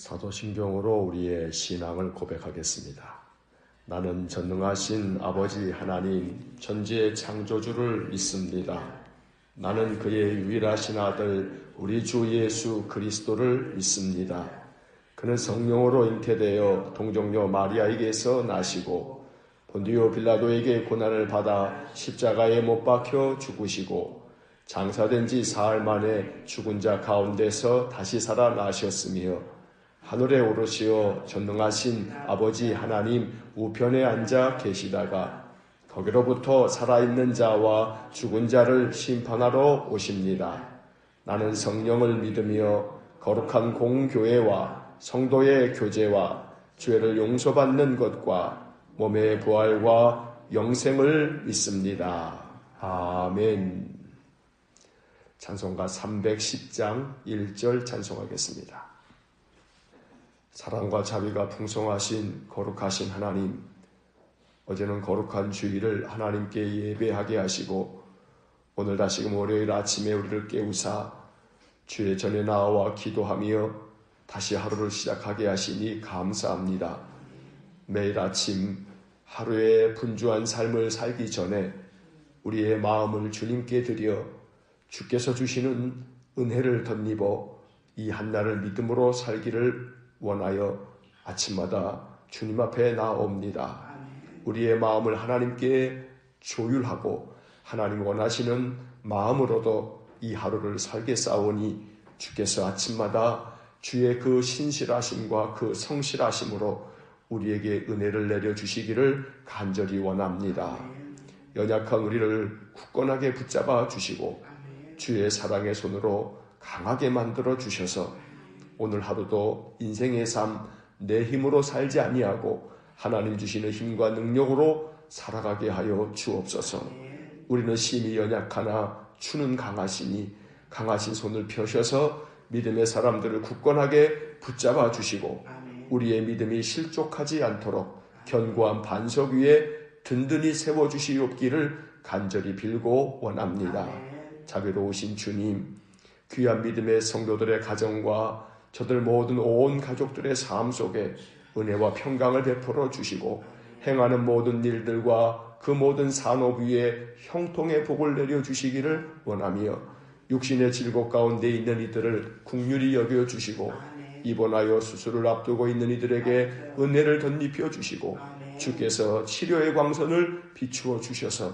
사도신경으로 우리의 신앙을 고백하겠습니다. 나는 전능하신 아버지 하나님 천지의 창조주를 믿습니다. 나는 그의 유일하신 아들 우리 주 예수 그리스도를 믿습니다. 그는 성령으로 잉태되어 동정녀 마리아에게서 나시고 본디오 빌라도에게 고난을 받아 십자가에 못 박혀 죽으시고 장사된 지 사흘 만에 죽은 자 가운데서 다시 살아나셨으며 하늘에 오르시어 전능하신 아버지 하나님 우편에 앉아 계시다가 거기로부터 살아있는 자와 죽은 자를 심판하러 오십니다. 나는 성령을 믿으며 거룩한 공교회와 성도의 교제와 죄를 용서받는 것과 몸의 부활과 영생을 믿습니다. 아멘. 찬송가 310장 1절 찬송하겠습니다. 사랑과 자비가 풍성하신 거룩하신 하나님, 어제는 거룩한 주일을 하나님께 예배하게 하시고 오늘 다시금 월요일 아침에 우리를 깨우사 주의 전에 나와 기도하며 다시 하루를 시작하게 하시니 감사합니다. 매일 아침 하루의 분주한 삶을 살기 전에 우리의 마음을 주님께 드려 주께서 주시는 은혜를 덧입어 이 한날을 믿음으로 살기를 원하여 아침마다 주님 앞에 나옵니다. 우리의 마음을 하나님께 조율하고 하나님 원하시는 마음으로도 이 하루를 살겠사오니 주께서 아침마다 주의 그 신실하심과 그 성실하심으로 우리에게 은혜를 내려주시기를 간절히 원합니다. 연약한 우리를 굳건하게 붙잡아 주시고 주의 사랑의 손으로 강하게 만들어 주셔서 오늘 하루도 인생의 삶 내 힘으로 살지 아니하고 하나님 주시는 힘과 능력으로 살아가게 하여 주옵소서. 우리는 심히 연약하나 주는 강하시니 강하신 손을 펴셔서 믿음의 사람들을 굳건하게 붙잡아 주시고 우리의 믿음이 실족하지 않도록 견고한 반석 위에 든든히 세워주시옵기를 간절히 빌고 원합니다. 자비로우신 주님, 귀한 믿음의 성도들의 가정과 저들 모든 온 가족들의 삶 속에 은혜와 평강을 베풀어 주시고 행하는 모든 일들과 그 모든 산업 위에 형통의 복을 내려주시기를 원하며 육신의 질곡 가운데 있는 이들을 긍휼히 여겨주시고 입원하여 수술을 앞두고 있는 이들에게 은혜를 덧입혀 주시고 주께서 치료의 광선을 비추어 주셔서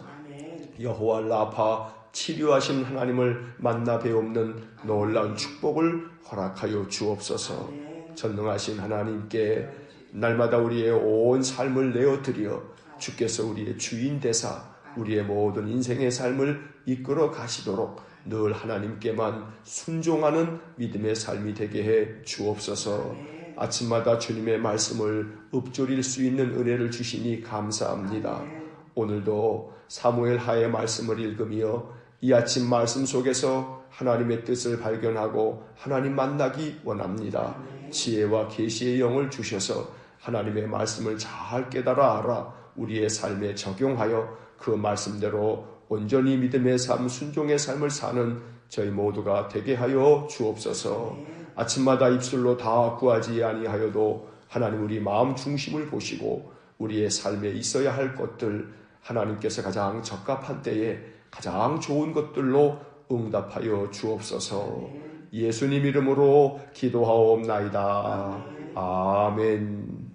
여호와 라파 치료하신 하나님을 만나 배우는 놀라운 축복을 허락하여 주옵소서. 전능하신 하나님께 날마다 우리의 온 삶을 내어드려 주께서 우리의 주인 되사 우리의 모든 인생의 삶을 이끌어 가시도록 늘 하나님께만 순종하는 믿음의 삶이 되게 해 주옵소서. 아침마다 주님의 말씀을 읊조릴 수 있는 은혜를 주시니 감사합니다. 오늘도 사무엘 하의 말씀을 읽으며 이 아침 말씀 속에서 하나님의 뜻을 발견하고 하나님 만나기 원합니다. 지혜와 계시의 영을 주셔서 하나님의 말씀을 잘 깨달아 알아 우리의 삶에 적용하여 그 말씀대로 온전히 믿음의 삶, 순종의 삶을 사는 저희 모두가 되게 하여 주옵소서. 아침마다 입술로 다 구하지 아니하여도 하나님 우리 마음 중심을 보시고 우리의 삶에 있어야 할 것들 하나님께서 가장 적합한 때에 가장 좋은 것들로 응답하여 주옵소서. 예수님 이름으로 기도하옵나이다. 아멘.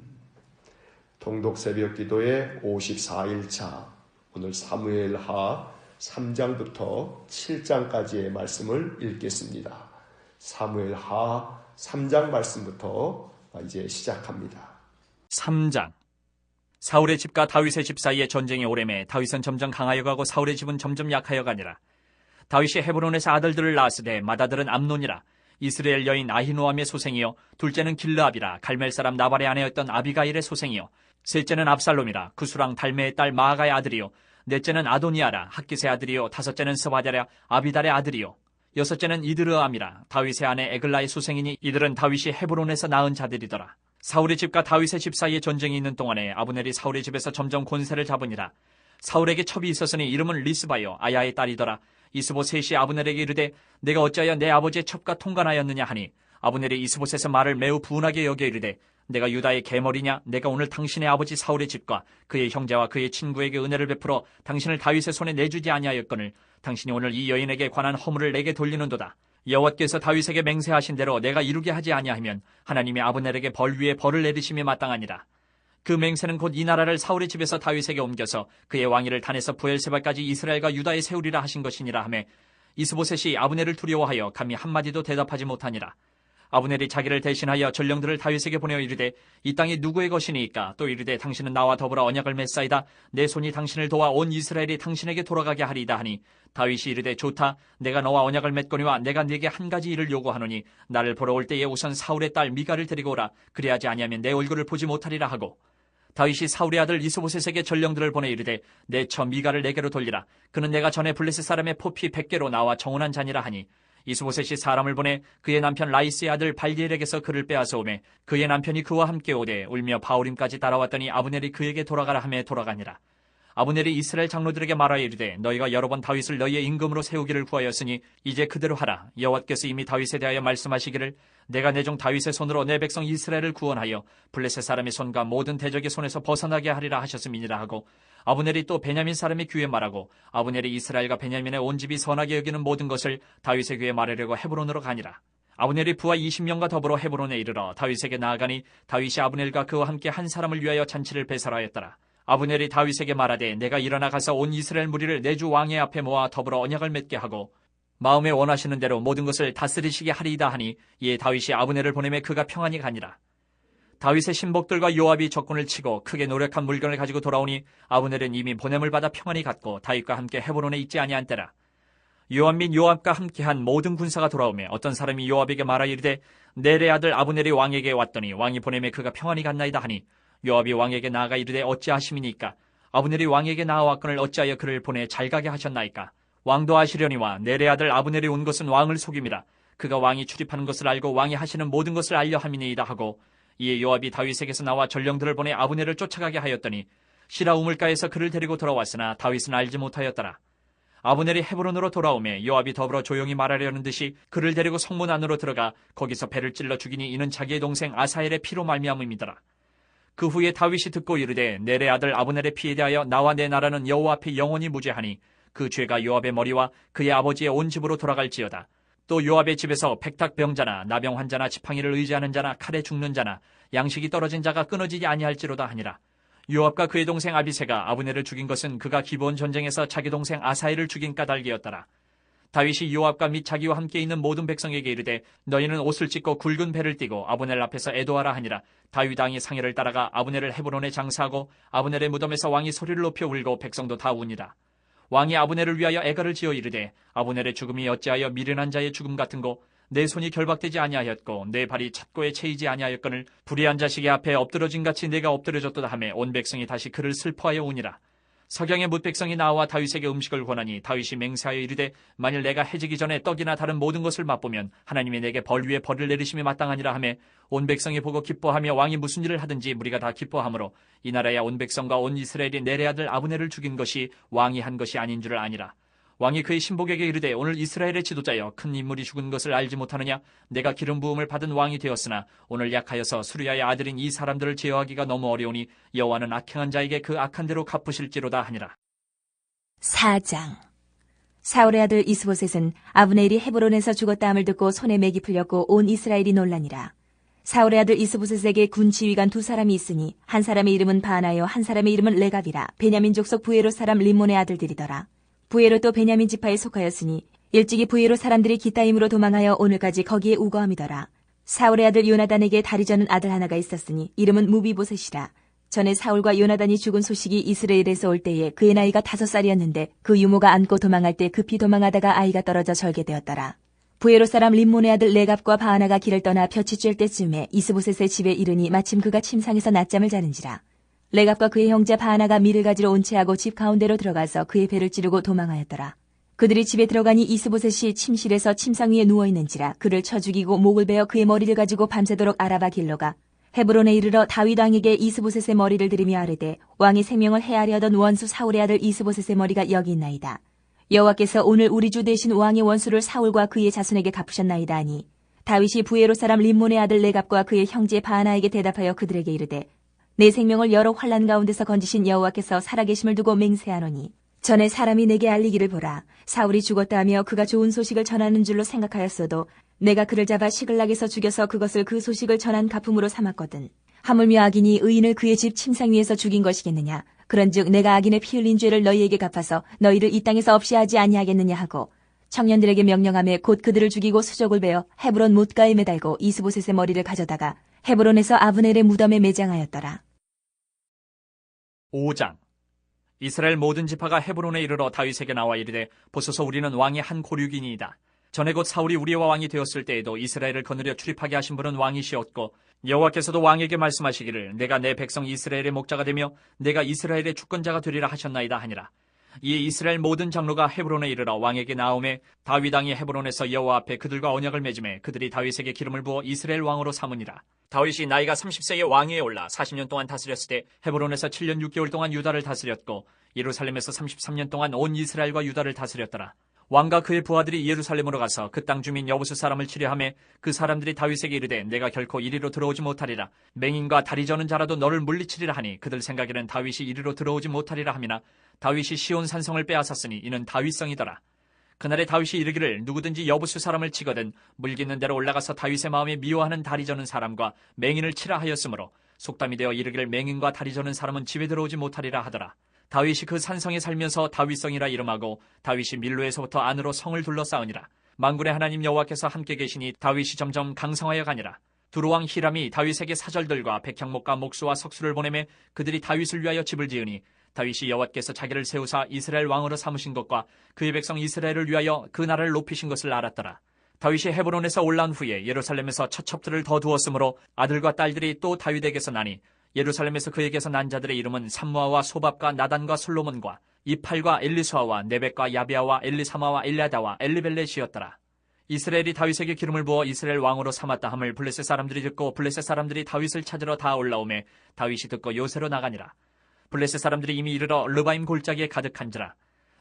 통독 새벽 기도의 54일차 오늘 사무엘하 3장부터 7장까지의 말씀을 읽겠습니다. 사무엘하 3장 말씀부터 이제 시작합니다. 3장. 사울의 집과 다윗의 집 사이에 전쟁이 오래매 다윗은 점점 강하여 가고 사울의 집은 점점 약하여 가니라. 다윗이 헤브론에서 아들들을 낳았으되 맏아들은 암논이라. 이스라엘 여인 아히노암의 소생이요 둘째는 길르압이라. 갈멜 사람 나발의 아내였던 아비가일의 소생이요 셋째는 압살롬이라. 구수랑 달메의 딸 마아가의 아들이요 넷째는 아도니아라. 학깃의 아들이요 다섯째는 스바랴 아비달의 아들이요 여섯째는 이드르암이라. 다윗의 아내 에글라의 소생이니 이들은 다윗이 헤브론에서 낳은 자들이더라. 사울의 집과 다윗의 집 사이에 전쟁이 있는 동안에 아브넬이 사울의 집에서 점점 권세를 잡으니라. 사울에게 첩이 있었으니 이름은 리스바요 아야의 딸이더라. 이스보셋이 아브넬에게 이르되 내가 어찌하여 내 아버지의 첩과 통관하였느냐 하니 아브넬이 이스보셋의 말을 매우 분하게 여겨 이르되 내가 유다의 계머리냐? 내가 오늘 당신의 아버지 사울의 집과 그의 형제와 그의 친구에게 은혜를 베풀어 당신을 다윗의 손에 내주지 아니하였거늘 당신이 오늘 이 여인에게 관한 허물을 내게 돌리는도다. 여호와께서 다윗에게 맹세하신 대로 내가 이루게 하지 아니하면 하나님이 아브넬에게 벌 위에 벌을 내리심이 마땅하니라. 그 맹세는 곧 이 나라를 사울의 집에서 다윗에게 옮겨서 그의 왕위를 단에서 부엘세바까지 이스라엘과 유다에 세우리라 하신 것이니라 하매 이스보셋이 아브넬을 두려워하여 감히 한마디도 대답하지 못하니라. 아브넬이 자기를 대신하여 전령들을 다윗에게 보내어 이르되 이 땅이 누구의 것이니이까? 또 이르되 당신은 나와 더불어 언약을 맺사이다. 내 손이 당신을 도와 온 이스라엘이 당신에게 돌아가게 하리이다 하니 다윗이 이르되 좋다. 내가 너와 언약을 맺거니와 내가 네게 한 가지 일을 요구하노니 나를 보러 올 때에 우선 사울의 딸 미가를 데리고 오라. 그리하지 아니하면 내 얼굴을 보지 못하리라 하고 다윗이 사울의 아들 이스보셋에게 전령들을 보내 이르되 내 처 미가를 내게로 돌리라. 그는 내가 전에 블레셋 사람의 포피 100개로 나와 정혼한 자니라 하니 이스보셋이 사람을 보내 그의 남편 라이스의 아들 발디엘에게서 그를 빼앗아 오매 그의 남편이 그와 함께 오되 울며 바울임까지 따라왔더니 아브넬이 그에게 돌아가라 하며 돌아가니라. 아브넬이 이스라엘 장로들에게 말하여 이르되 너희가 여러 번 다윗을 너희의 임금으로 세우기를 구하였으니 이제 그대로 하라. 여호와께서 이미 다윗에 대하여 말씀하시기를 내가 내 종 다윗의 손으로 내 백성 이스라엘을 구원하여 블레셋 사람의 손과 모든 대적의 손에서 벗어나게 하리라 하셨음이니라 하고 아브넬이 또 베냐민 사람의 귀에 말하고 아브넬이 이스라엘과 베냐민의 온 집이 선하게 여기는 모든 것을 다윗의 귀에 말하려고 헤브론으로 가니라. 아브넬이 부하 20명과 더불어 헤브론에 이르러 다윗에게 나아가니 다윗이 아브넬과 그와 함께 한 사람을 위하여 잔치를 배설하였더라. 아브넬이 다윗에게 말하되 내가 일어나 가서 온 이스라엘 무리를 내 주 왕의 앞에 모아 더불어 언약을 맺게 하고 마음에 원하시는 대로 모든 것을 다스리시게 하리이다 하니 이에 다윗이 아브넬을 보내매 그가 평안히 가니라. 다윗의 신복들과 요압이 적군을 치고 크게 노력한 물건을 가지고 돌아오니 아브넬은 이미 보냄을 받아 평안히 갔고 다윗과 함께 헤브론에 있지 아니한 때라. 요압 및 요압과 함께한 모든 군사가 돌아오매 어떤 사람이 요압에게 말하여 이르되 넬의 아들 아브넬이 왕에게 왔더니 왕이 보내매 그가 평안히 갔나이다 하니 요압이 왕에게 나아가 이르되 어찌하심이니까? 아브넬이 왕에게 나아왔거늘 어찌하여 그를 보내 잘 가게 하셨나이까? 왕도 아시려니와 넬의 아들 아브넬이 온 것은 왕을 속임이라. 그가 왕이 출입하는 것을 알고 왕이 하시는 모든 것을 알려 함이니이다 하고 이에 요압이 다윗에게서 나와 전령들을 보내 아브넬을 쫓아가게 하였더니 시라 우물가에서 그를 데리고 돌아왔으나 다윗은 알지 못하였더라. 아브넬이 헤브론으로 돌아오매 요압이 더불어 조용히 말하려는 듯이 그를 데리고 성문 안으로 들어가 거기서 배를 찔러 죽이니 이는 자기의 동생 아사엘의 피로 말미암음이더라. 그 후에 다윗이 듣고 이르되 넬의 아들 아브넬의 피에 대하여 나와 내 나라는 여호와 앞에 영원히 무죄하니 그 죄가 요압의 머리와 그의 아버지의 온 집으로 돌아갈지어다. 또 요압의 집에서 백탁병자나 나병 환자나 지팡이를 의지하는 자나 칼에 죽는 자나 양식이 떨어진 자가 끊어지지 아니할지로다 하니라. 요압과 그의 동생 아비새가 아브넬을 죽인 것은 그가 기브온 전쟁에서 자기 동생 아사엘을 죽인 까닭이었더라. 다윗이 요압과 및 자기와 함께 있는 모든 백성에게 이르되 너희는 옷을 찢고 굵은 배를 띠고 아브넬 앞에서 애도하라 하니라. 다윗 왕이 상의를 따라가 아브넬을 헤브론에 장사하고 아브넬의 무덤에서 왕이 소리를 높여 울고 백성도 다 우니라. 왕이 아브넬을 위하여 애가를 지어 이르되 아브넬의 죽음이 어찌하여 미련한 자의 죽음 같은고 내 손이 결박되지 아니하였고 내 발이 찻고에 채이지 아니하였거늘 불의한 자식의 앞에 엎드러진 같이 내가 엎드려졌도다 하매 온 백성이 다시 그를 슬퍼하여 우니라. 석양의 뭇백성이 나와 다윗에게 음식을 권하니 다윗이 맹세하여 이르되 만일 내가 해지기 전에 떡이나 다른 모든 것을 맛보면 하나님이 내게 벌 위에 벌을 내리심이 마땅하니라 하매 온 백성이 보고 기뻐하며 왕이 무슨 일을 하든지 무리가 다 기뻐하므로 이 나라야 온 백성과 온 이스라엘이 넬의 아들 아브넬을 죽인 것이 왕이 한 것이 아닌 줄을 아니라. 왕이 그의 신복에게 이르되 오늘 이스라엘의 지도자여 큰 인물이 죽은 것을 알지 못하느냐? 내가 기름 부음을 받은 왕이 되었으나 오늘 약하여서 수리아의 아들인 이 사람들을 제어하기가 너무 어려우니 여호와는 악행한 자에게 그 악한 대로 갚으실지로다 하니라. 4장. 사울의 아들 이스보셋은 아브넬이 헤브론에서 죽었다 함을 듣고 손에 맥이 풀렸고 온 이스라엘이 놀라니라. 사울의 아들 이스보셋에게 군 지휘관 두 사람이 있으니 한 사람의 이름은 바나요 한 사람의 이름은 레갑이라. 베냐민 족속 부에롯 사람 림몬의 아들들이더라. 부에롯도 베냐민 지파에 속하였으니 일찍이 부에롯 사람들이 기타임으로 도망하여 오늘까지 거기에 우거함이더라. 사울의 아들 요나단에게 다리 저는 아들 하나가 있었으니 이름은 무비보셋이라. 전에 사울과 요나단이 죽은 소식이 이스라엘에서 올 때에 그의 나이가 5살이었는데 그 유모가 안고 도망할 때 급히 도망하다가 아이가 떨어져 절개되었더라. 부에롯 사람 림몬의 아들 레갑과 바하나가 길을 떠나 볕이 쬐을 때쯤에 이스보셋의 집에 이르니 마침 그가 침상에서 낮잠을 자는지라. 레갑과 그의 형제 바하나가 밀을 가지러 온 채하고 집 가운데로 들어가서 그의 배를 찌르고 도망하였더라. 그들이 집에 들어가니 이스보셋이 침실에서 침상 위에 누워있는지라 그를 쳐 죽이고 목을 베어 그의 머리를 가지고 밤새도록 아라바 길러가 헤브론에 이르러 다윗 왕에게 이스보셋의 머리를 들이며 아뢰되 왕이 생명을 해하려 하던 원수 사울의 아들 이스보셋의 머리가 여기 있나이다. 여호와께서 오늘 우리 주 대신 왕의 원수를 사울과 그의 자손에게 갚으셨나이다 하니 다윗이 부에로 사람 림몬의 아들 레갑과 그의 형제 바하나에게 대답하여 그들에게 이르되 내 생명을 여러 환난 가운데서 건지신 여호와께서 살아계심을 두고 맹세하노니 전에 사람이 내게 알리기를 보라. 사울이 죽었다 하며 그가 좋은 소식을 전하는 줄로 생각하였어도 내가 그를 잡아 시글락에서 죽여서 그것을 그 소식을 전한 가품으로 삼았거든. 하물며 악인이 의인을 그의 집 침상 위에서 죽인 것이겠느냐. 그런즉 내가 악인의 피 흘린 죄를 너희에게 갚아서 너희를 이 땅에서 없이 하지 아니하겠느냐 하고 청년들에게 명령하며 곧 그들을 죽이고 수족을 베어 헤브론 못가에 매달고 이스보셋의 머리를 가져다가 헤브론에서 아브넬의 무덤에 매장하였더라. 5장. 이스라엘 모든 지파가 헤브론에 이르러 다윗에게 나와 이르되 보소서 우리는 왕의 한 고륙이니이다. 전에 곧 사울이 우리와 왕이 되었을 때에도 이스라엘을 거느려 출입하게 하신 분은 왕이시었고 여호와께서도 왕에게 말씀하시기를 내가 내 백성 이스라엘의 목자가 되며 내가 이스라엘의 주권자가 되리라 하셨나이다 하니라. 이에 이스라엘 모든 장로가 헤브론에 이르러 왕에게 나오매 다윗 왕이 헤브론에서 여호와 앞에 그들과 언약을 맺음에 그들이 다윗에게 기름을 부어 이스라엘 왕으로 삼으니라. 다윗이 나이가 30세에 왕위에 올라 40년 동안 다스렸을 때 헤브론에서 7년 6개월 동안 유다를 다스렸고 예루살렘에서 33년 동안 온 이스라엘과 유다를 다스렸더라. 왕과 그의 부하들이 예루살렘으로 가서 그 땅 주민 여부수 사람을 치려하며 그 사람들이 다윗에게 이르되 내가 결코 이리로 들어오지 못하리라. 맹인과 다리 저는 자라도 너를 물리치리라 하니 그들 생각에는 다윗이 이리로 들어오지 못하리라 함이나 다윗이 시온 산성을 빼앗았으니 이는 다윗성이더라. 그날에 다윗이 이르기를 누구든지 여부수 사람을 치거든 물깃는 대로 올라가서 다윗의 마음에 미워하는 다리 저는 사람과 맹인을 치라 하였으므로 속담이 되어 이르기를 맹인과 다리 저는 사람은 집에 들어오지 못하리라 하더라. 다윗이 그 산성에 살면서 다윗성이라 이름하고 다윗이 밀로에서부터 안으로 성을 둘러싸우니라. 만군의 하나님 여호와께서 함께 계시니 다윗이 점점 강성하여 가니라. 두루왕 히람이 다윗에게 사절들과 백향목과 목수와 석수를 보내매 그들이 다윗을 위하여 집을 지으니 다윗이 여호와께서 자기를 세우사 이스라엘 왕으로 삼으신 것과 그의 백성 이스라엘을 위하여 그 나라를 높이신 것을 알았더라. 다윗이 헤브론에서 올라온 후에 예루살렘에서 처첩들을 더 두었으므로 아들과 딸들이 또 다윗에게서 나니 예루살렘에서 그에게서 난 자들의 이름은 삼무아와 소밥과 나단과 솔로몬과 이팔과 엘리수아와 네벡과 야비아와 엘리사마와 엘리아다와 엘리벨렛이었더라. 이스라엘이 다윗에게 기름을 부어 이스라엘 왕으로 삼았다 함을 블레셋 사람들이 듣고 블레셋 사람들이 다윗을 찾으러 다 올라오매 다윗이 듣고 요새로 나가니라. 블레셋 사람들이 이미 이르러 르바임 골짜기에 가득한지라.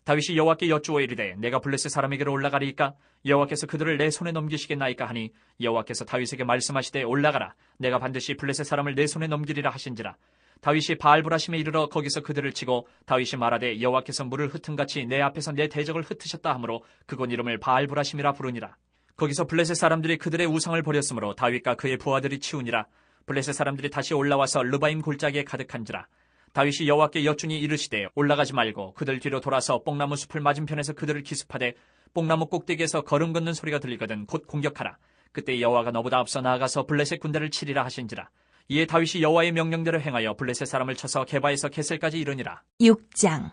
다윗이 여호와께 여쭈어 이르되 내가 블레셋 사람에게로 올라가리이까 여호와께서 그들을 내 손에 넘기시겠나이까 하니 여호와께서 다윗에게 말씀하시되 올라가라. 내가 반드시 블레셋 사람을 내 손에 넘기리라 하신지라. 다윗이 바알브라심에 이르러 거기서 그들을 치고 다윗이 말하되 여호와께서 물을 흩은같이 내 앞에서 내 대적을 흩으셨다 하므로 그곳 이름을 바알브라심이라 부르니라. 거기서 블레셋 사람들이 그들의 우상을 버렸으므로 다윗과 그의 부하들이 치우니라. 블레셋 사람들이 다시 올라와서 르바임 골짜기에 가득한지라. 다윗이 여호와께 여쭈니 이르시되 올라가지 말고 그들 뒤로 돌아서 뽕나무 숲을 맞은편에서 그들을 기습하되 뽕나무 꼭대기에서 걸음 걷는 소리가 들리거든 곧 공격하라. 그때 여호와가 너보다 앞서 나아가서 블레셋 군대를 치리라 하신지라. 이에 다윗이 여호와의 명령대로 행하여 블레셋 사람을 쳐서 게바에서 게셀까지 이르니라. 6장.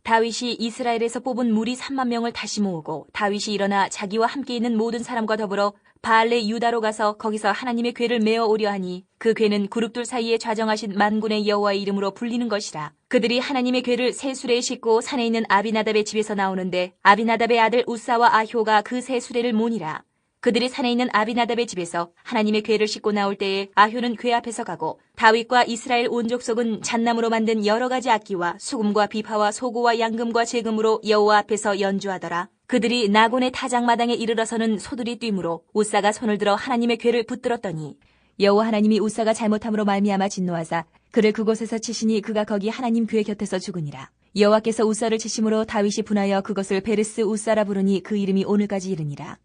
다윗이 이스라엘에서 뽑은 무리 3만 명을 다시 모으고 다윗이 일어나 자기와 함께 있는 모든 사람과 더불어 바알레 유다로 가서 거기서 하나님의 궤를 메어 오려 하니 그 궤는 그룹들 사이에 좌정하신 만군의 여호와의 이름으로 불리는 것이라. 그들이 하나님의 궤를 새 수레에 싣고 산에 있는 아비나답의 집에서 나오는데 아비나답의 아들 우사와 아효가 그 새 수레를 모니라. 그들이 산에 있는 아비나답의 집에서 하나님의 궤를 싣고 나올 때에 아효는 궤 앞에서 가고 다윗과 이스라엘 온 족속은 잣나무로 만든 여러 가지 악기와 수금과 비파와 소고와 양금과 제금으로 여호와 앞에서 연주하더라. 그들이 나곤의 타작마당에 이르러서는 소들이 뛰므로 우사가 손을 들어 하나님의 궤를 붙들었더니 여호와 하나님이 우사가 잘못함으로 말미암아 진노하사 그를 그곳에서 치시니 그가 거기 하나님 궤 곁에서 죽으니라. 여호와께서 우사를 치심으로 다윗이 분하여 그것을 베르스 우사라 부르니 그 이름이 오늘까지 이르니라.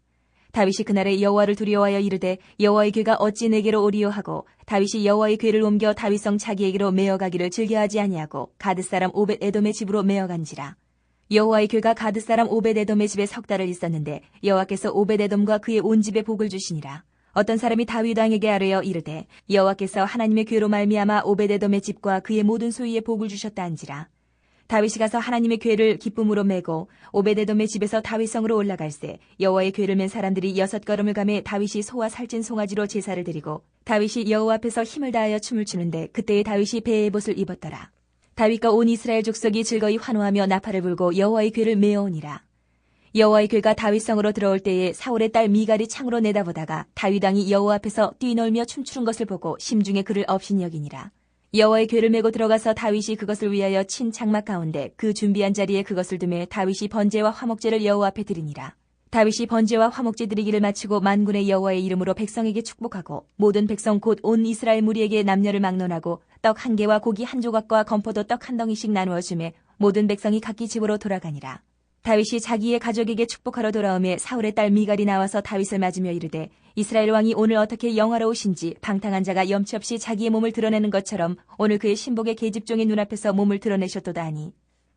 다윗이 그날에 여호와를 두려워하여 이르되 여호와의 궤가 어찌 내게로 오리요 하고 다윗이 여호와의 궤를 옮겨 다윗성 자기에게로 메어가기를 즐겨하지 아니하고 가드 사람 오벳 에돔의 집으로 메어간지라. 여호와의 궤가 가드 사람 오벳 에돔의 집에 석 달을 있었는데 여호와께서 오벳 에돔과 그의 온 집에 복을 주시니라. 어떤 사람이 다윗 왕에게 아뢰어 이르되 여호와께서 하나님의 궤로 말미암아 오벳 에돔의 집과 그의 모든 소유에 복을 주셨다 한지라. 다윗이 가서 하나님의 궤를 기쁨으로 메고 오베데돔의 집에서 다윗성으로 올라갈새 여호와의 궤를 맨 사람들이 6걸음을 가매 다윗이 소와 살찐 송아지로 제사를 드리고 다윗이 여호와 앞에서 힘을 다하여 춤을 추는데 그때에 다윗이 배의 옷을 입었더라. 다윗과 온 이스라엘 족속이 즐거이 환호하며 나팔을 불고 여호와의 궤를 메어오니라. 여호와의 궤가 다윗성으로 들어올 때에 사울의 딸 미갈이 창으로 내다보다가 다윗 왕이 여호와 앞에서 뛰놀며 춤추는 것을 보고 심중에 그를 업신이 여기니라. 여호와의 궤를 메고 들어가서 다윗이 그것을 위하여 친 장막 가운데 그 준비한 자리에 그것을 두매 다윗이 번제와 화목제를 여호와 앞에 드리니라. 다윗이 번제와 화목제 드리기를 마치고 만군의 여호와의 이름으로 백성에게 축복하고 모든 백성 곧 온 이스라엘 무리에게 남녀를 막론하고 떡 한 개와 고기 한 조각과 건포도 떡 한 덩이씩 나누어 주매 모든 백성이 각기 집으로 돌아가니라. 다윗이 자기의 가족에게 축복하러 돌아오매 사울의 딸 미갈이 나와서 다윗을 맞으며 이르되 이스라엘 왕이 오늘 어떻게 영화로우신지 방탕한 자가 염치 없이 자기의 몸을 드러내는 것처럼 오늘 그의 신복의 계집종의 눈앞에서 몸을 드러내셨도다 하니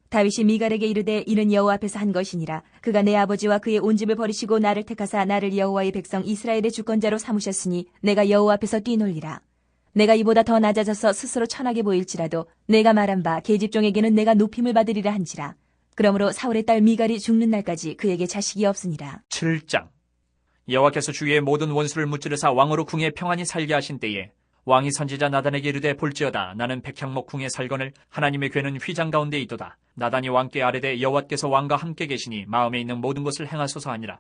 다윗이 미갈에게 이르되 이는 여호와 앞에서 한 것이니라. 그가 내 아버지와 그의 온 집을 버리시고 나를 택하사 나를 여호와의 백성 이스라엘의 주권자로 삼으셨으니 내가 여호와 앞에서 뛰놀리라. 내가 이보다 더 낮아져서 스스로 천하게 보일지라도 내가 말한 바 계집종에게는 내가 높임을 받으리라 한지라. 그러므로 사울의 딸 미갈이 죽는 날까지 그에게 자식이 없으니라. 7장. 여호와께서 주위의 모든 원수를 무찌르사 왕으로 궁에 평안히 살게 하신 때에 왕이 선지자 나단에게 이르되 볼지어다 나는 백향목 궁에 살거늘 하나님의 궤는 휘장 가운데 있도다. 나단이 왕께 아뢰되 여호와께서 왕과 함께 계시니 마음에 있는 모든 것을 행하소서 하니라.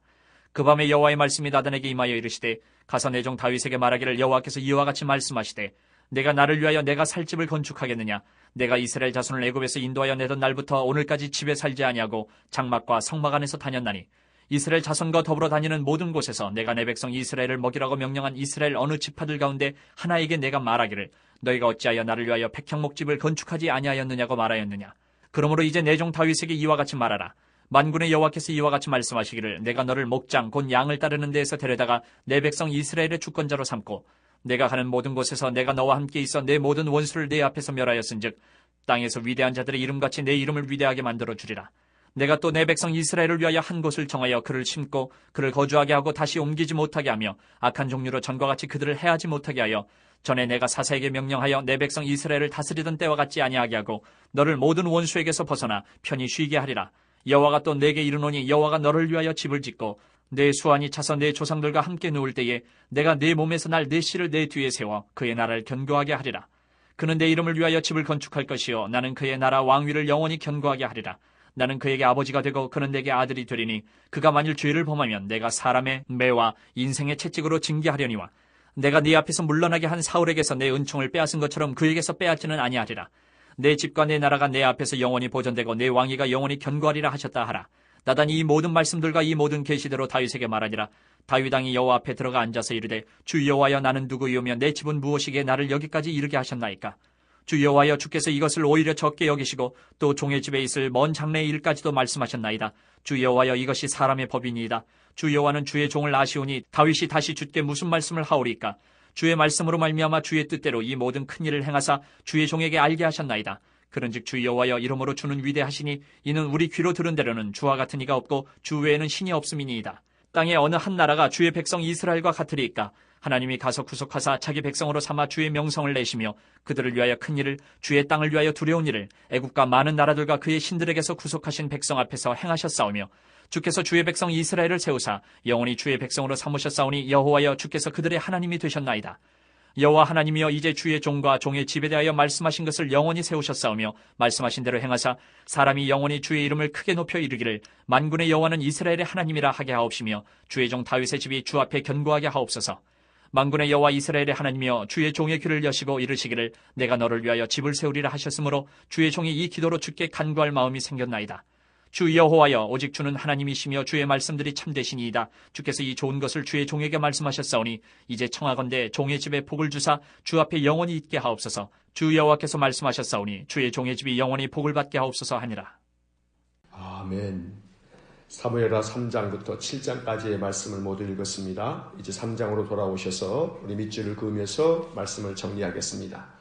그 밤에 여호와의 말씀이 나단에게 임하여 이르시되 가서 내 종 다윗에게 말하기를 여호와께서 이와 같이 말씀하시되 내가 나를 위하여 내가 살 집을 건축하겠느냐. 내가 이스라엘 자손을 애굽에서 인도하여 내던 날부터 오늘까지 집에 살지 아니하고 장막과 성막 안에서 다녔나니 이스라엘 자손과 더불어 다니는 모든 곳에서 내가 내 백성 이스라엘을 먹이라고 명령한 이스라엘 어느 지파들 가운데 하나에게 내가 말하기를 너희가 어찌하여 나를 위하여 백향목집을 건축하지 아니하였느냐고 말하였느냐. 그러므로 이제 내 종 다윗에게 이와 같이 말하라. 만군의 여호와께서 이와 같이 말씀하시기를 내가 너를 목장 곧 양을 따르는 데에서 데려다가 내 백성 이스라엘의 주권자로 삼고 내가 가는 모든 곳에서 내가 너와 함께 있어 내 모든 원수를 내 앞에서 멸하였은즉 땅에서 위대한 자들의 이름같이 내 이름을 위대하게 만들어 주리라. 내가 또 내 백성 이스라엘을 위하여 한 곳을 정하여 그를 심고 그를 거주하게 하고 다시 옮기지 못하게 하며 악한 종류로 전과 같이 그들을 해하지 못하게 하여 전에 내가 사사에게 명령하여 내 백성 이스라엘을 다스리던 때와 같지 아니하게 하고 너를 모든 원수에게서 벗어나 편히 쉬게 하리라. 여호와가 또 내게 이르노니 여호와가 너를 위하여 집을 짓고 내 수완이 차서 내 조상들과 함께 누울 때에 내가 내 몸에서 날 내 씨를 내 뒤에 세워 그의 나라를 견고하게 하리라. 그는 내 이름을 위하여 집을 건축할 것이요 나는 그의 나라 왕위를 영원히 견고하게 하리라. 나는 그에게 아버지가 되고 그는 내게 아들이 되리니 그가 만일 죄를 범하면 내가 사람의 매와 인생의 채찍으로 징계하려니와 내가 네 앞에서 물러나게 한 사울에게서 내 은총을 빼앗은 것처럼 그에게서 빼앗지는 아니하리라. 내 집과 내 나라가 내 앞에서 영원히 보존되고 내 왕위가 영원히 견고하리라 하셨다 하라. 나단이 이 모든 말씀들과 이 모든 계시대로 다윗에게 말하니라. 다윗 왕이 여호와 앞에 들어가 앉아서 이르되 주 여호와여 나는 누구이오며 내 집은 무엇이기에 나를 여기까지 이르게 하셨나이까. 주 여호와여 주께서 이것을 오히려 적게 여기시고 또 종의 집에 있을 먼 장래의 일까지도 말씀하셨나이다. 주 여호와여 이것이 사람의 법이니이다. 주 여호와는 주의 종을 아시오니 다윗이 다시 주께 무슨 말씀을 하오리까. 주의 말씀으로 말미암아 주의 뜻대로 이 모든 큰 일을 행하사 주의 종에게 알게 하셨나이다. 그런즉 주 여호와여 이러므로 주는 위대하시니 이는 우리 귀로 들은 대로는 주와 같은 이가 없고 주 외에는 신이 없음이니이다. 땅의 어느 한 나라가 주의 백성 이스라엘과 같으리이까. 하나님이 가서 구속하사 자기 백성으로 삼아 주의 명성을 내시며 그들을 위하여 큰 일을 주의 땅을 위하여 두려운 일을 애국과 많은 나라들과 그의 신들에게서 구속하신 백성 앞에서 행하셨사오며 주께서 주의 백성 이스라엘을 세우사 영원히 주의 백성으로 삼으셨사오니 여호와여 주께서 그들의 하나님이 되셨나이다. 여호와 하나님이여 이제 주의 종과 종의 집에 대하여 말씀하신 것을 영원히 세우셨사오며 말씀하신 대로 행하사 사람이 영원히 주의 이름을 크게 높여 이르기를 만군의 여호와는 이스라엘의 하나님이라 하게 하옵시며 주의 종 다윗의 집이 주 앞에 견고하게 하옵소서. 만군의 여호와 이스라엘의 하나님이여 주의 종의 귀를 여시고 이르시기를 내가 너를 위하여 집을 세우리라 하셨으므로 주의 종이 이 기도로 주께 간구할 마음이 생겼나이다. 주 여호와여 오직 주는 하나님이시며 주의 말씀들이 참되시니이다. 주께서 이 좋은 것을 주의 종에게 말씀하셨사오니 이제 청하건대 종의 집에 복을 주사 주 앞에 영원히 있게 하옵소서. 주 여호와께서 말씀하셨사오니 주의 종의 집이 영원히 복을 받게 하옵소서 하니라. 아멘. 사무엘하 3장부터 7장까지의 말씀을 모두 읽었습니다. 이제 3장으로 돌아오셔서 우리 밑줄을 그으면서 말씀을 정리하겠습니다.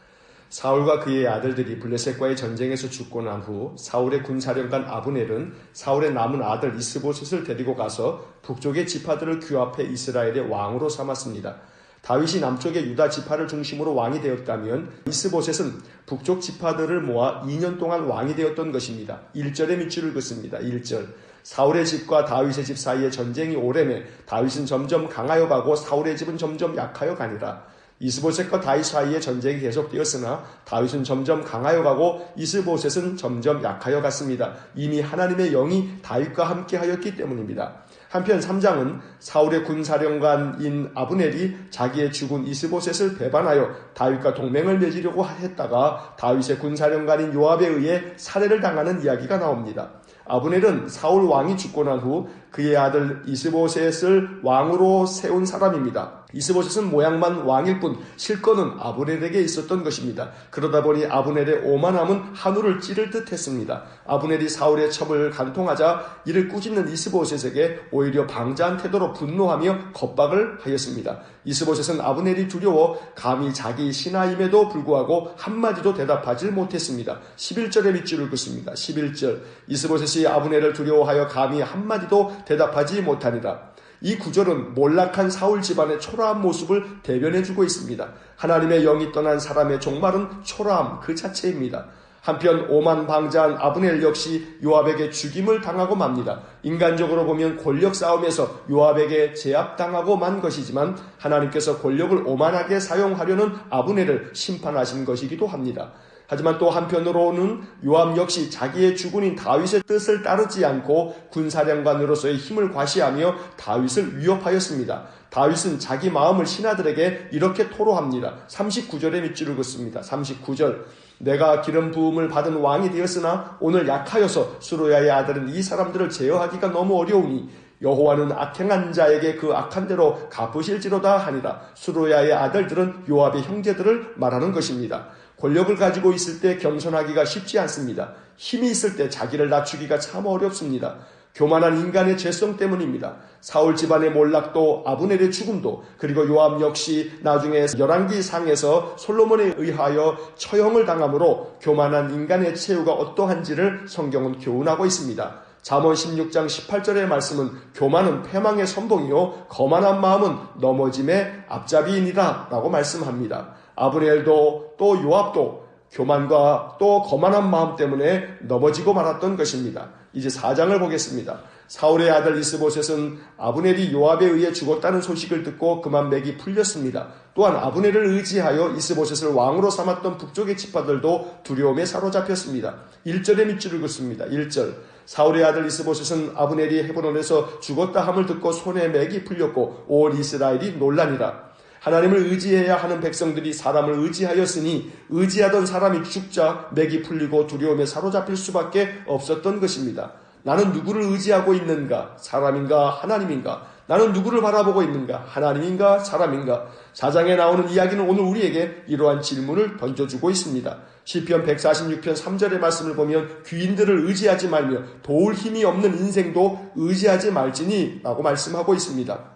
사울과 그의 아들들이 블레셋과의 전쟁에서 죽고 난 후 사울의 군사령관 아브넬은 사울의 남은 아들 이스보셋을 데리고 가서 북쪽의 지파들을 규합해 이스라엘의 왕으로 삼았습니다. 다윗이 남쪽의 유다 지파를 중심으로 왕이 되었다면 이스보셋은 북쪽 지파들을 모아 2년 동안 왕이 되었던 것입니다. 1절의 밑줄을 긋습니다. 1절. 사울의 집과 다윗의 집 사이에 전쟁이 오래매 다윗은 점점 강하여 가고 사울의 집은 점점 약하여 가니라. 이스보셋과 다윗 사이에 전쟁이 계속되었으나 다윗은 점점 강하여 가고 이스보셋은 점점 약하여 갔습니다. 이미 하나님의 영이 다윗과 함께 하였기 때문입니다. 한편 3장은 사울의 군사령관인 아브넬이 자기의 죽은 이스보셋을 배반하여 다윗과 동맹을 맺으려고 했다가 다윗의 군사령관인 요압에 의해 살해를 당하는 이야기가 나옵니다. 아브넬은 사울 왕이 죽고 난 후 그의 아들 이스보셋을 왕으로 세운 사람입니다. 이스보셋은 모양만 왕일 뿐 실권은 아브넬에게 있었던 것입니다. 그러다 보니 아브넬의 오만함은 하늘을 찌를 듯 했습니다. 아브넬이 사울의 첩을 간통하자 이를 꾸짖는 이스보셋에게 오히려 방자한 태도로 분노하며 겁박을 하였습니다. 이스보셋은 아브넬이 두려워 감히 자기 신하임에도 불구하고 한마디도 대답하지 못했습니다. 11절의 밑줄을 긋습니다. 11절 이스보셋이 아브넬을 두려워하여 감히 한마디도 대답하지 못하니라. 이 구절은 몰락한 사울 집안의 초라한 모습을 대변해주고 있습니다. 하나님의 영이 떠난 사람의 종말은 초라함 그 자체입니다. 한편 오만방자한 아브넬 역시 요압에게 죽임을 당하고 맙니다. 인간적으로 보면 권력 싸움에서 요압에게 제압당하고 만 것이지만 하나님께서 권력을 오만하게 사용하려는 아브넬을 심판하신 것이기도 합니다. 하지만 또 한편으로는 요압 역시 자기의 주군인 다윗의 뜻을 따르지 않고 군사령관으로서의 힘을 과시하며 다윗을 위협하였습니다. 다윗은 자기 마음을 신하들에게 이렇게 토로합니다. 39절의 밑줄을 긋습니다. 39절 내가 기름 부음을 받은 왕이 되었으나 오늘 약하여서 수르야의 아들은 이 사람들을 제어하기가 너무 어려우니 여호와는 악행한 자에게 그 악한 대로 갚으실지로다 하니라. 수르야의 아들들은 요압의 형제들을 말하는 것입니다. 권력을 가지고 있을 때 겸손하기가 쉽지 않습니다. 힘이 있을 때 자기를 낮추기가 참 어렵습니다. 교만한 인간의 죄성 때문입니다. 사울 집안의 몰락도 아브넬의 죽음도 그리고 요압 역시 나중에 열왕기상에서 솔로몬에 의하여 처형을 당함으로 교만한 인간의 최후가 어떠한지를 성경은 교훈하고 있습니다. 잠언 16장 18절의 말씀은 교만은 패망의 선봉이요 거만한 마음은 넘어짐의 앞잡이이니라 라고 말씀합니다. 아브넬도 또 요압도 교만과 또 거만한 마음 때문에 넘어지고 말았던 것입니다. 이제 4장을 보겠습니다. 사울의 아들 이스보셋은 아브넬이 요압에 의해 죽었다는 소식을 듣고 그만 맥이 풀렸습니다. 또한 아브넬을 의지하여 이스보셋을 왕으로 삼았던 북쪽의 지파들도 두려움에 사로잡혔습니다. 1절의 밑줄을 긋습니다. 1절 사울의 아들 이스보셋은 아브넬이 헤브론에서 죽었다 함을 듣고 손에 맥이 풀렸고 온 이스라엘이 놀라니라. 하나님을 의지해야 하는 백성들이 사람을 의지하였으니 의지하던 사람이 죽자 맥이 풀리고 두려움에 사로잡힐 수밖에 없었던 것입니다. 나는 누구를 의지하고 있는가? 사람인가? 하나님인가? 나는 누구를 바라보고 있는가? 하나님인가? 사람인가? 4장에 나오는 이야기는 오늘 우리에게 이러한 질문을 던져주고 있습니다. 시편 146편 3절의 말씀을 보면 귀인들을 의지하지 말며 도울 힘이 없는 인생도 의지하지 말지니 라고 말씀하고 있습니다.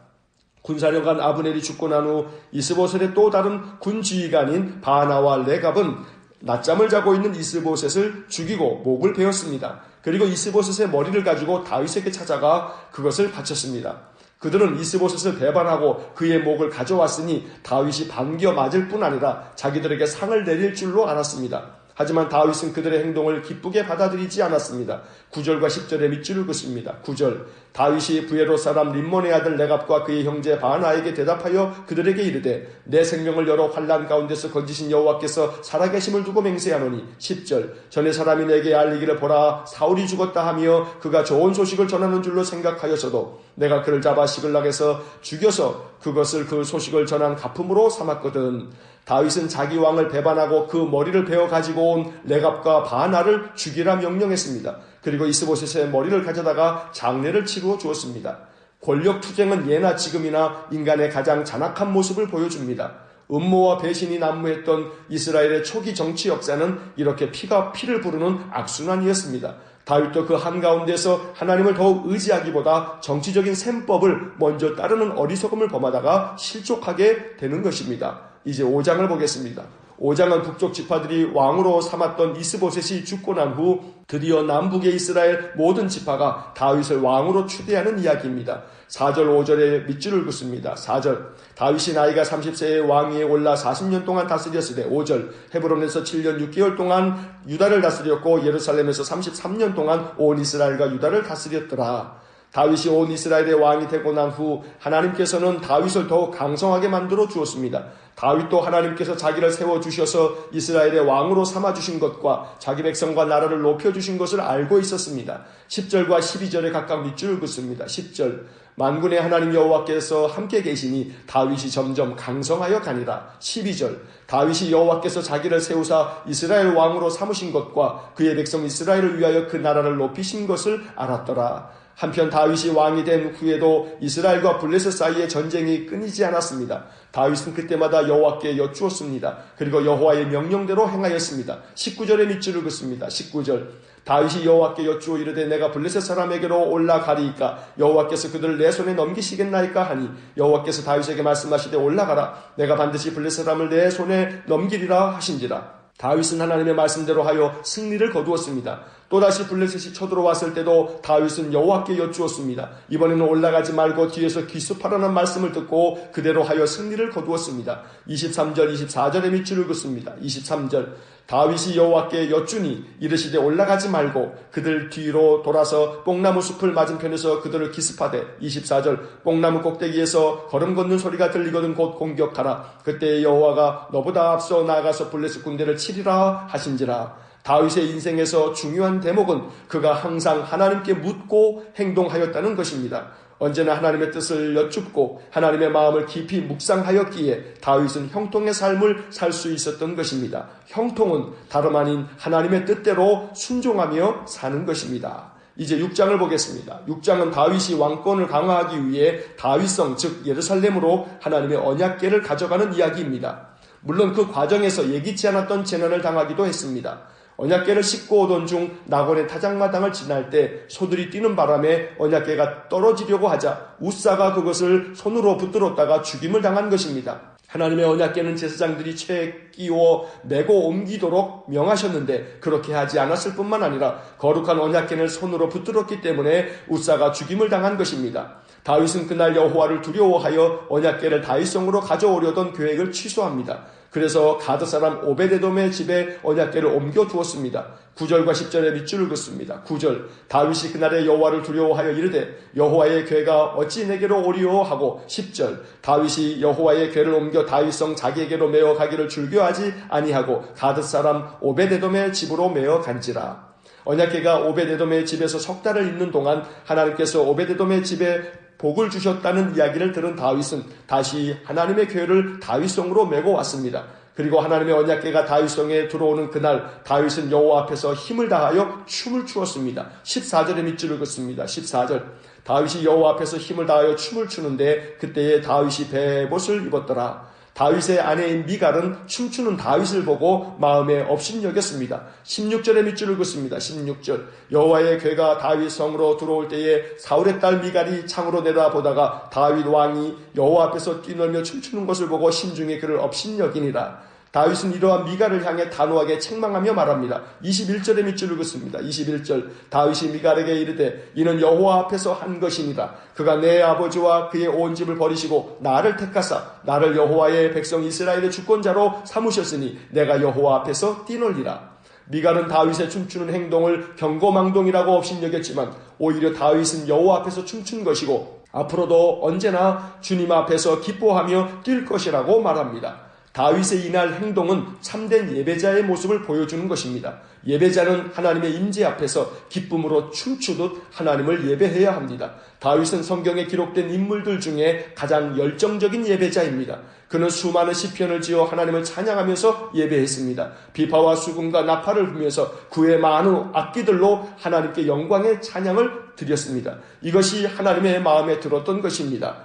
군사령관 아브넬이 죽고 난 후 이스보셋의 또 다른 군지휘관인 바나와 레갑은 낮잠을 자고 있는 이스보셋을 죽이고 목을 베었습니다. 그리고 이스보셋의 머리를 가지고 다윗에게 찾아가 그것을 바쳤습니다. 그들은 이스보셋을 배반하고 그의 목을 가져왔으니 다윗이 반겨 맞을 뿐 아니라 자기들에게 상을 내릴 줄로 알았습니다. 하지만 다윗은 그들의 행동을 기쁘게 받아들이지 않았습니다. 9절과 10절의 밑줄을 긋습니다. 9절 다윗이 부에롯 사람 림몬의 아들 레갑과 그의 형제 바나에게 대답하여 그들에게 이르되 내 생명을 여러 환난 가운데서 건지신 여호와께서 살아계심을 두고 맹세하노니 10절 전에 사람이 내게 알리기를 보라 사울이 죽었다 하며 그가 좋은 소식을 전하는 줄로 생각하여서도 내가 그를 잡아 시글락에서 죽여서 그것을 그 소식을 전한 가품으로 삼았거든. 다윗은 자기 왕을 배반하고 그 머리를 베어 가지고 온 레갑과 바나를 죽이라 명령했습니다. 그리고 이스보셋의 머리를 가져다가 장례를 치루어 주었습니다. 권력 투쟁은 예나 지금이나 인간의 가장 잔악한 모습을 보여줍니다. 음모와 배신이 난무했던 이스라엘의 초기 정치 역사는 이렇게 피가 피를 부르는 악순환이었습니다. 다윗도 그 한가운데서 하나님을 더욱 의지하기보다 정치적인 셈법을 먼저 따르는 어리석음을 범하다가 실족하게 되는 것입니다. 이제 5장을 보겠습니다. 5장은 북쪽 지파들이 왕으로 삼았던 이스보셋이 죽고 난 후 드디어 남북의 이스라엘 모든 지파가 다윗을 왕으로 추대하는 이야기입니다. 4절 5절의 밑줄을 긋습니다. 4절 다윗이 나이가 30세의 왕위에 올라 40년 동안 다스렸으되 5절 헤브론에서 7년 6개월 동안 유다를 다스렸고 예루살렘에서 33년 동안 온 이스라엘과 유다를 다스렸더라. 다윗이 온 이스라엘의 왕이 되고 난 후 하나님께서는 다윗을 더욱 강성하게 만들어 주었습니다. 다윗도 하나님께서 자기를 세워주셔서 이스라엘의 왕으로 삼아주신 것과 자기 백성과 나라를 높여주신 것을 알고 있었습니다. 10절과 12절에 각각 밑줄을 긋습니다. 10절 만군의 하나님 여호와께서 함께 계시니 다윗이 점점 강성하여 가니라. 12절 다윗이 여호와께서 자기를 세우사 이스라엘 왕으로 삼으신 것과 그의 백성 이스라엘을 위하여 그 나라를 높이신 것을 알았더라. 한편 다윗이 왕이 된 후에도 이스라엘과 블레셋 사이의 전쟁이 끊이지 않았습니다. 다윗은 그때마다 여호와께 여쭈었습니다. 그리고 여호와의 명령대로 행하였습니다. 19절의 밑줄을 긋습니다. 19절 다윗이 여호와께 여쭈어 이르되 내가 블레셋 사람에게로 올라가리이까 여호와께서 그들을 내 손에 넘기시겠나이까 하니 여호와께서 다윗에게 말씀하시되 올라가라 내가 반드시 블레셋 사람을 내 손에 넘기리라 하신지라. 다윗은 하나님의 말씀대로 하여 승리를 거두었습니다. 또다시 블레셋이 쳐들어왔을 때도 다윗은 여호와께 여쭈었습니다. 이번에는 올라가지 말고 뒤에서 기습하라는 말씀을 듣고 그대로 하여 승리를 거두었습니다. 23절 24절의 밑줄을 긋습니다. 23절 다윗이 여호와께 여쭈니 이르시되 올라가지 말고 그들 뒤로 돌아서 뽕나무 숲을 맞은편에서 그들을 기습하되 24절 뽕나무 꼭대기에서 걸음 걷는 소리가 들리거든 곧 공격하라. 그때 여호와가 너보다 앞서 나아가서 블레셋 군대를 치리라 하신지라. 다윗의 인생에서 중요한 대목은 그가 항상 하나님께 묻고 행동하였다는 것입니다. 언제나 하나님의 뜻을 여쭙고 하나님의 마음을 깊이 묵상하였기에 다윗은 형통의 삶을 살 수 있었던 것입니다. 형통은 다름 아닌 하나님의 뜻대로 순종하며 사는 것입니다. 이제 6장을 보겠습니다. 6장은 다윗이 왕권을 강화하기 위해 다윗성 즉 예루살렘으로 하나님의 언약궤를 가져가는 이야기입니다. 물론 그 과정에서 예기치 않았던 재난을 당하기도 했습니다. 언약궤를 싣고 오던 중 나곤의 타작마당을 지날 때 소들이 뛰는 바람에 언약궤가 떨어지려고 하자 우사가 그것을 손으로 붙들었다가 죽임을 당한 것입니다. 하나님의 언약궤는 제사장들이 채에 끼워 메고 옮기도록 명하셨는데 그렇게 하지 않았을 뿐만 아니라 거룩한 언약궤를 손으로 붙들었기 때문에 우사가 죽임을 당한 것입니다. 다윗은 그날 여호와를 두려워하여 언약궤를 다윗성으로 가져오려던 계획을 취소합니다. 그래서 가드 사람 오베데돔의 집에 언약궤를 옮겨 두었습니다. 9절과 10절의 밑줄을 긋습니다. 9절 다윗이 그날에 여호와를 두려워하여 이르되 여호와의 궤가 어찌 내게로 오리오 하고 10절 다윗이 여호와의 궤를 옮겨 다윗성 자기에게로 메어 가기를 즐겨하지 아니하고 가드 사람 오베데돔의 집으로 메어 간지라. 언약궤가 오베데돔의 집에서 석 달을 있는 동안 하나님께서 오베데돔의 집에 복을 주셨다는 이야기를 들은 다윗은 다시 하나님의 궤를 다윗성으로 메고 왔습니다. 그리고 하나님의 언약궤가 다윗성에 들어오는 그날 다윗은 여호와 앞에서 힘을 다하여 춤을 추었습니다. 14절의 밑줄을 긋습니다. 14절 다윗이 여호와 앞에서 힘을 다하여 춤을 추는데 그때에 다윗이 베봇을 입었더라. 다윗의 아내인 미갈은 춤추는 다윗을 보고 마음에 업신여겼습니다. 16절의 밑줄을 긋습니다. 16절 여호와의 궤가 다윗 성으로 들어올 때에 사울의 딸 미갈이 창으로 내다보다가 다윗 왕이 여호와 앞에서 뛰놀며 춤추는 것을 보고 심중에 그를 업신여기니라. 다윗은 이러한 미갈을 향해 단호하게 책망하며 말합니다. 21절의 밑줄을 긋습니다. 21절 다윗이 미갈에게 이르되 이는 여호와 앞에서 한 것이니라. 그가 내 아버지와 그의 온 집을 버리시고 나를 택하사 나를 여호와의 백성 이스라엘의 주권자로 삼으셨으니 내가 여호와 앞에서 뛰놀리라. 미갈은 다윗의 춤추는 행동을 경고망동이라고 업신여겼지만 오히려 다윗은 여호와 앞에서 춤춘 것이고 앞으로도 언제나 주님 앞에서 기뻐하며 뛸 것이라고 말합니다. 다윗의 이날 행동은 참된 예배자의 모습을 보여주는 것입니다. 예배자는 하나님의 임재 앞에서 기쁨으로 춤추듯 하나님을 예배해야 합니다. 다윗은 성경에 기록된 인물들 중에 가장 열정적인 예배자입니다. 그는 수많은 시편을 지어 하나님을 찬양하면서 예배했습니다. 비파와 수금과 나팔을 불면서 그의 많은 악기들로 하나님께 영광의 찬양을 드렸습니다. 이것이 하나님의 마음에 들었던 것입니다.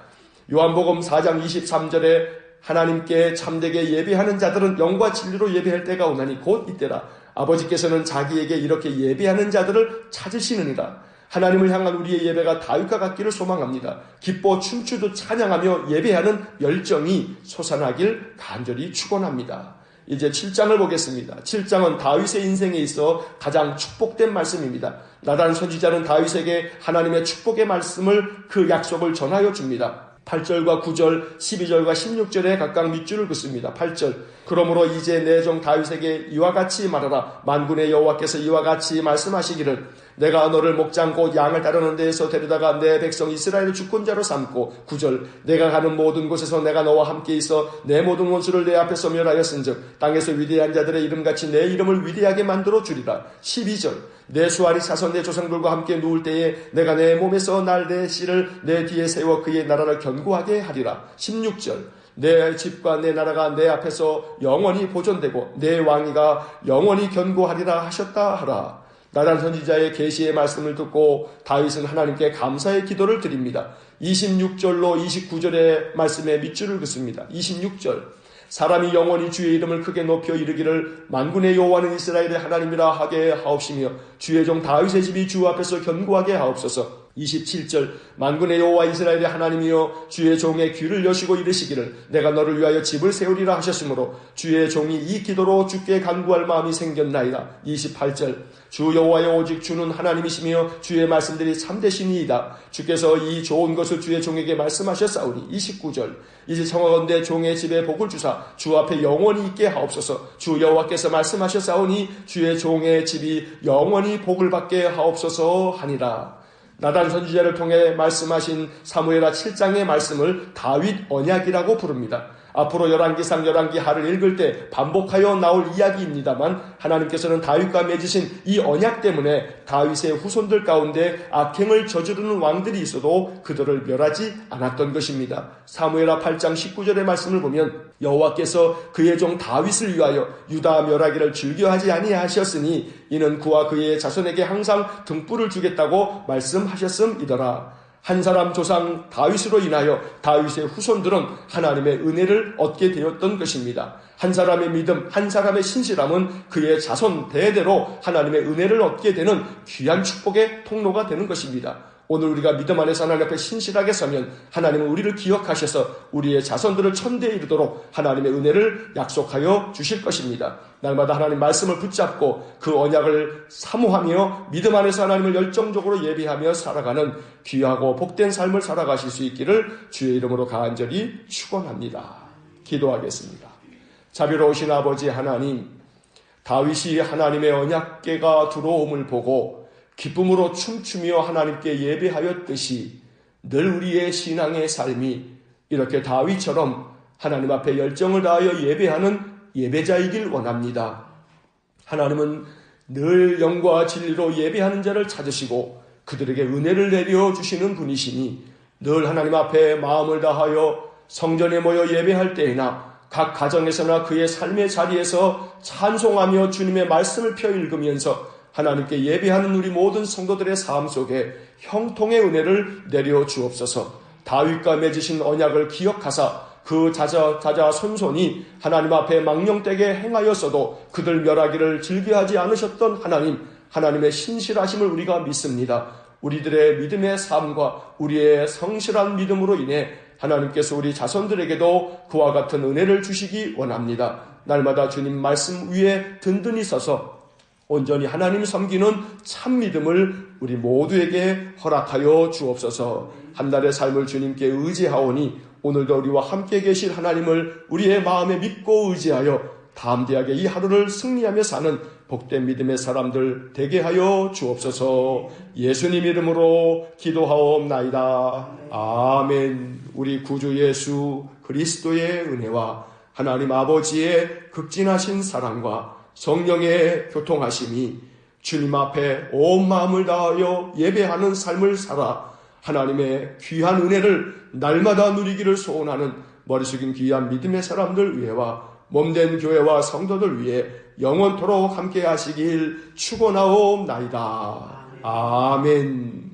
요한복음 4장 23절에 하나님께 참되게 예배하는 자들은 영과 진리로 예배할 때가 오나니 곧 이때라. 아버지께서는 자기에게 이렇게 예배하는 자들을 찾으시느니라. 하나님을 향한 우리의 예배가 다윗과 같기를 소망합니다. 기뻐 춤추듯 찬양하며 예배하는 열정이 솟아나길 간절히 축원합니다. 이제 7장을 보겠습니다. 7장은 다윗의 인생에 있어 가장 축복된 말씀입니다. 나단 선지자는 다윗에게 하나님의 축복의 말씀을 그 약속을 전하여 줍니다. 8절과 9절, 12절과 16절에 각각 밑줄을 긋습니다. 8절 그러므로 이제 내 종 다윗에게 이와 같이 말하라. 만군의 여호와께서 이와 같이 말씀하시기를 내가 너를 목장 곧 양을 따르는 데에서 데려다가 내 백성 이스라엘의 주권자로 삼고 9절 내가 가는 모든 곳에서 내가 너와 함께 있어 내 모든 원수를 내 앞에서 멸하였은즉 땅에서 위대한 자들의 이름같이 내 이름을 위대하게 만들어 주리라. 12절 내 수아리 사선 내 조상들과 함께 누울 때에 내가 내 몸에서 날 내 씨를 내 뒤에 세워 그의 나라를 견고하게 하리라. 16절 내 집과 내 나라가 내 앞에서 영원히 보존되고 내 왕위가 영원히 견고하리라 하셨다 하라. 나단 선지자의 계시의 말씀을 듣고 다윗은 하나님께 감사의 기도를 드립니다. 26절로 29절의 말씀에 밑줄을 긋습니다. 26절, 사람이 영원히 주의 이름을 크게 높여 이르기를 만군의 여호와는 이스라엘의 하나님이라 하게 하옵시며 주의 종 다윗의 집이 주 앞에서 견고하게 하옵소서. 27절, 만군의 여호와 이스라엘의 하나님이여 주의 종의 귀를 여시고 이르시기를 내가 너를 위하여 집을 세우리라 하셨으므로 주의 종이 이 기도로 주께 간구할 마음이 생겼나이다. 28절, 주 여호와여 오직 주는 하나님이시며 주의 말씀들이 참되시니이다. 주께서 이 좋은 것을 주의 종에게 말씀하셨사오니. 29절, 이제 청하건대 종의 집에 복을 주사 주 앞에 영원히 있게 하옵소서. 주 여호와께서 말씀하셨사오니 주의 종의 집이 영원히 복을 받게 하옵소서 하니라. 나단 선지자를 통해 말씀하신 사무엘하 7장의 말씀을 다윗 언약이라고 부릅니다. 앞으로 열왕기상 열왕기 하를 읽을 때 반복하여 나올 이야기입니다만 하나님께서는 다윗과 맺으신 이 언약 때문에 다윗의 후손들 가운데 악행을 저지르는 왕들이 있어도 그들을 멸하지 않았던 것입니다. 사무엘하 8장 19절의 말씀을 보면 여호와께서 그의 종 다윗을 위하여 유다 멸하기를 즐겨하지 아니하셨으니 이는 그와 그의 자손에게 항상 등불을 주겠다고 말씀하셨음이더라. 한 사람 조상 다윗으로 인하여 다윗의 후손들은 하나님의 은혜를 얻게 되었던 것입니다. 한 사람의 믿음, 한 사람의 신실함은 그의 자손 대대로 하나님의 은혜를 얻게 되는 귀한 축복의 통로가 되는 것입니다. 오늘 우리가 믿음 안에서 하나님 앞에 신실하게 서면 하나님은 우리를 기억하셔서 우리의 자손들을 천대에 이르도록 하나님의 은혜를 약속하여 주실 것입니다. 날마다 하나님 말씀을 붙잡고 그 언약을 사모하며 믿음 안에서 하나님을 열정적으로 예배하며 살아가는 귀하고 복된 삶을 살아가실 수 있기를 주의 이름으로 간절히 축원합니다. 기도하겠습니다. 자비로우신 아버지 하나님, 다윗이 하나님의 언약궤가 들어옴을 보고 기쁨으로 춤추며 하나님께 예배하였듯이 늘 우리의 신앙의 삶이 이렇게 다윗처럼 하나님 앞에 열정을 다하여 예배하는 예배자이길 원합니다. 하나님은 늘 영과 진리로 예배하는 자를 찾으시고 그들에게 은혜를 내려주시는 분이시니 늘 하나님 앞에 마음을 다하여 성전에 모여 예배할 때에나 각 가정에서나 그의 삶의 자리에서 찬송하며 주님의 말씀을 펴 읽으면서 하나님께 예배하는 우리 모든 성도들의 삶 속에 형통의 은혜를 내려 주옵소서. 다윗과 맺으신 언약을 기억하사 그 자자 손손이 하나님 앞에 망령되게 행하였어도 그들 멸하기를 즐겨하지 않으셨던 하나님의 신실하심을 우리가 믿습니다. 우리들의 믿음의 삶과 우리의 성실한 믿음으로 인해 하나님께서 우리 자손들에게도 그와 같은 은혜를 주시기 원합니다. 날마다 주님 말씀 위에 든든히 서서 온전히 하나님 섬기는 참 믿음을 우리 모두에게 허락하여 주옵소서. 한 달의 삶을 주님께 의지하오니 오늘도 우리와 함께 계실 하나님을 우리의 마음에 믿고 의지하여 담대하게 이 하루를 승리하며 사는 복된 믿음의 사람들 되게 하여 주옵소서. 예수님 이름으로 기도하옵나이다. 아멘. 우리 구주 예수 그리스도의 은혜와 하나님 아버지의 극진하신 사랑과 성령의 교통하심이 주님 앞에 온 마음을 다하여 예배하는 삶을 살아 하나님의 귀한 은혜를 날마다 누리기를 소원하는 머리 숙인 귀한 믿음의 사람들 위해와 몸된 교회와 성도들 위해 영원토록 함께 하시길 축원하옵나이다. 아멘.